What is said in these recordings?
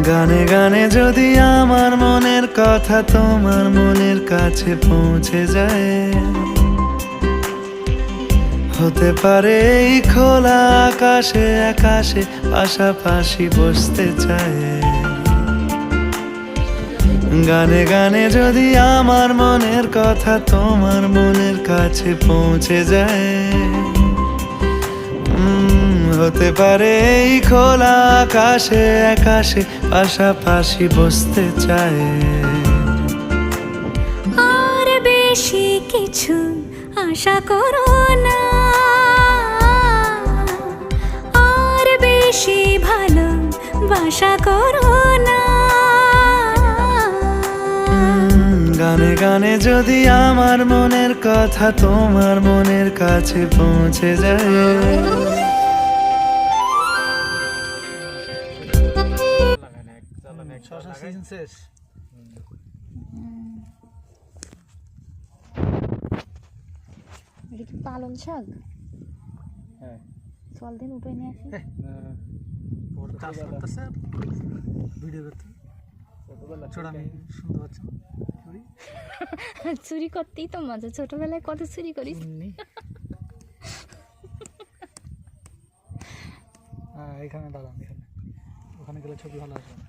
গানে গানে যদি আমার মনের কথা তোমার মনের কাছে পৌঁছে যায়, হতে পারে এই খোলা আকাশে আকাশে পাশাপাশি বসতে চায়। গানে গানে যদি আমার মনের কথা তোমার মনের কাছে পৌঁছে যায়, হতে পারে এই খোলা আকাশে আকাশে পাশাপাশি বসতে চায়। আর বেশি কিছু আশা করো না, আর বেশি ভালোবাসা করো না। গানে গানে যদি আমার মনের কথা তোমার মনের কাছে পৌঁছে যায়। এটা কি পালং শাক? হ্যাঁ, চল দিন উঠে নিয়ে আসি। ভিডিও করতে ছোট আমি শুনতে পাচ্ছি চুরি করতেই তো মজা, ছোটবেলায় কত চুরি করিস। হ্যাঁ, এখানে দাঁড়ান, এখানে ওখানে গেলে ছবি ভালো আসবে না।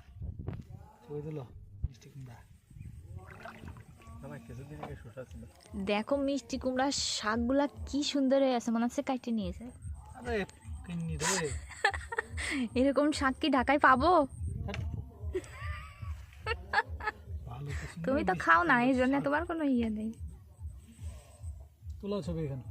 ছবি দিল মিষ্টি কুমড়া। দেখো মিষ্টি কুমড়া শাকগুলা কি সুন্দর হয়ে আছে, মনে হচ্ছে কাটে নিয়েছে। আরে কিন্নি রে, এরকম শাক কি ঢাকায় পাবো? ভালো তো সুন্দর তুমি তো খাও না, এই জন্য তোমার কোনো ইয়ে নেই। তোলা ছবি এখানে।